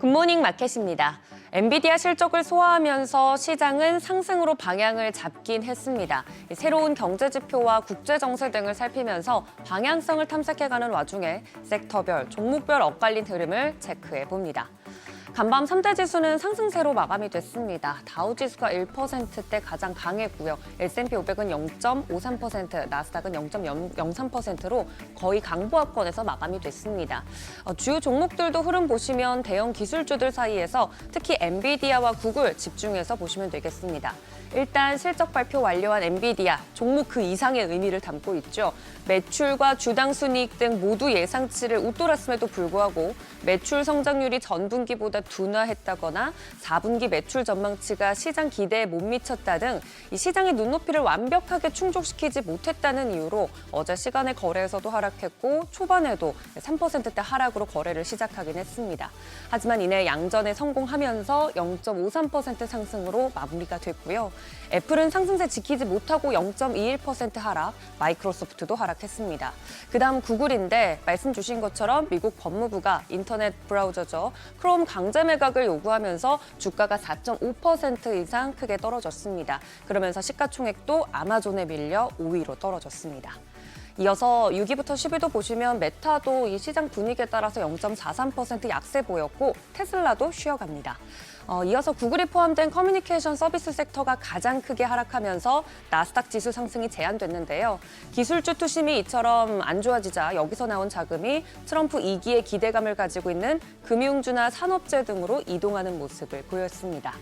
굿모닝 마켓입니다. 엔비디아 실적을 소화하면서 시장은 상승으로 방향을 잡긴 했습니다. 새로운 경제 지표와 국제 정세 등을 살피면서 방향성을 탐색해가는 와중에 섹터별, 종목별 엇갈린 흐름을 체크해 봅니다. 간밤 3대 지수는 상승세로 마감이 됐습니다. 다우지수가 1%대 가장 강했고요. S&P 500은 0.53%, 나스닥은 0.03%로 거의 강보합권에서 마감이 됐습니다. 주요 종목들도 흐름 보시면 대형 기술주들 사이에서 특히 엔비디아와 구글 집중해서 보시면 되겠습니다. 일단 실적 발표 완료한 엔비디아, 종목 그 이상의 의미를 담고 있죠. 매출과 주당 순이익 등 모두 예상치를 웃돌았음에도 불구하고 매출 성장률이 전분기보다 둔화했다거나 4분기 매출 전망치가 시장 기대에 못 미쳤다 등 이 시장의 눈높이를 완벽하게 충족시키지 못했다는 이유로 어제 시간에 거래에서도 하락했고 초반에도 3%대 하락으로 거래를 시작하긴 했습니다. 하지만 이내 양전에 성공하면서 0.53% 상승으로 마무리가 됐고요. 애플은 상승세 지키지 못하고 0.21% 하락, 마이크로소프트도 하락했습니다. 그다음 구글인데 말씀 주신 것처럼 미국 법무부가 인터넷 브라우저죠. 크롬 강제 매각을 요구하면서 주가가 4.5% 이상 크게 떨어졌습니다. 그러면서 시가총액도 아마존에 밀려 5위로 떨어졌습니다. 이어서 6위부터 10위도 보시면 메타도 이 시장 분위기에 따라서 0.43% 약세 보였고 테슬라도 쉬어갑니다. 이어서 구글이 포함된 커뮤니케이션 서비스 섹터가 가장 크게 하락하면서 나스닥 지수 상승이 제한됐는데요. 기술주 투심이 이처럼 안 좋아지자 여기서 나온 자금이 트럼프 2기의 기대감을 가지고 있는 금융주나 산업재 등으로 이동하는 모습을 보였습니다.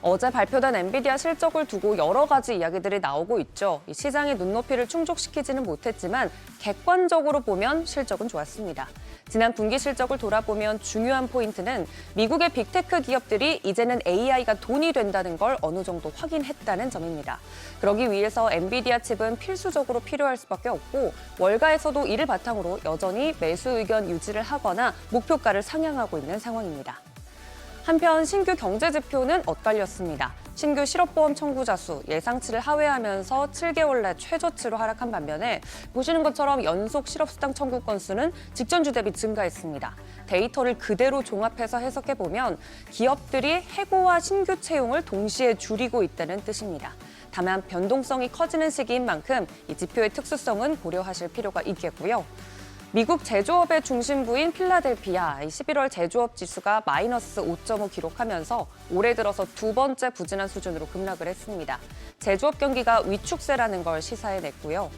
어제 발표된 엔비디아 실적을 두고 여러 가지 이야기들이 나오고 있죠. 이 시장의 눈높이를 충족시키지는 못했지만 객관적으로 보면 실적은 좋았습니다. 지난 분기 실적을 돌아보면 중요한 포인트는 미국의 빅테크 기업들이 이제는 AI가 돈이 된다는 걸 어느 정도 확인했다는 점입니다. 그러기 위해서 엔비디아 칩은 필수적으로 필요할 수밖에 없고 월가에서도 이를 바탕으로 여전히 매수 의견 유지를 하거나 목표가를 상향하고 있는 상황입니다. 한편 신규 경제 지표는 엇갈렸습니다. 신규 실업보험 청구자 수 예상치를 하회하면서 7개월 내 최저치로 하락한 반면에 보시는 것처럼 연속 실업수당 청구 건수는 직전주 대비 증가했습니다. 데이터를 그대로 종합해서 해석해보면 기업들이 해고와 신규 채용을 동시에 줄이고 있다는 뜻입니다. 다만 변동성이 커지는 시기인 만큼 이 지표의 특수성은 고려하실 필요가 있겠고요. 미국 제조업의 중심부인 필라델피아 11월 제조업 지수가 마이너스 5.5 기록하면서 올해 들어서 두 번째 부진한 수준으로 급락을 했습니다. 제조업 경기가 위축세라는 걸 시사해냈고요.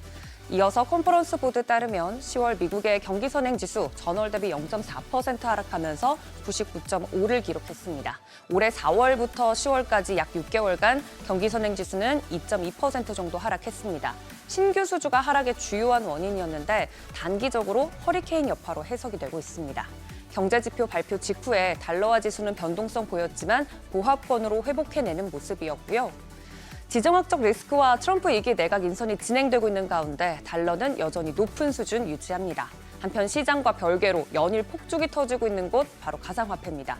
이어서 컨퍼런스 보드 따르면 10월 미국의 경기 선행 지수 전월 대비 0.4% 하락하면서 99.5를 기록했습니다. 올해 4월부터 10월까지 약 6개월간 경기 선행 지수는 2.2% 정도 하락했습니다. 신규 수주가 하락의 주요한 원인이었는데 단기적으로 허리케인 여파로 해석이 되고 있습니다. 경제지표 발표 직후에 달러화 지수는 변동성 보였지만 보합권으로 회복해내는 모습이었고요. 지정학적 리스크와 트럼프 2기 내각 인선이 진행되고 있는 가운데 달러는 여전히 높은 수준 유지합니다. 한편 시장과 별개로 연일 폭죽이 터지고 있는 곳 바로 가상화폐입니다.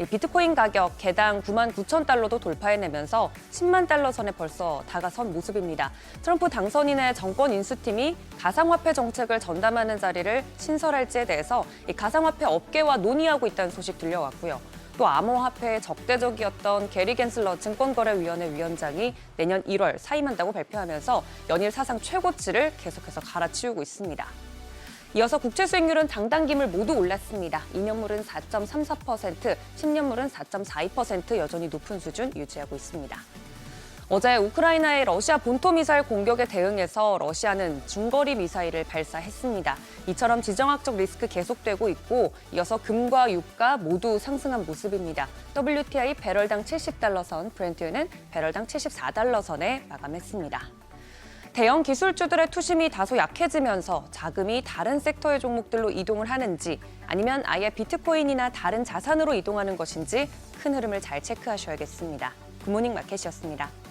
비트코인 가격 개당 99,000달러도 돌파해내면서 10만 달러 선에 벌써 다가선 모습입니다. 트럼프 당선인의 정권 인수팀이 가상화폐 정책을 전담하는 자리를 신설할지에 대해서 이 가상화폐 업계와 논의하고 있다는 소식 들려왔고요. 또 암호화폐에 적대적이었던 게리 겐슬러 증권거래위원회 위원장이 내년 1월 사임한다고 발표하면서 연일 사상 최고치를 계속해서 갈아치우고 있습니다. 이어서 국채 수익률은 당당김을 모두 올랐습니다. 2년물은 4.34%, 10년물은 4.42% 여전히 높은 수준 유지하고 있습니다. 어제 우크라이나의 러시아 본토 미사일 공격에 대응해서 러시아는 중거리 미사일을 발사했습니다. 이처럼 지정학적 리스크 계속되고 있고 이어서 금과 유가 모두 상승한 모습입니다. WTI 배럴당 70달러 선, 브렌트유는 배럴당 74달러 선에 마감했습니다. 대형 기술주들의 투심이 다소 약해지면서 자금이 다른 섹터의 종목들로 이동을 하는지 아니면 아예 비트코인이나 다른 자산으로 이동하는 것인지 큰 흐름을 잘 체크하셔야겠습니다. 굿모닝 마켓이었습니다.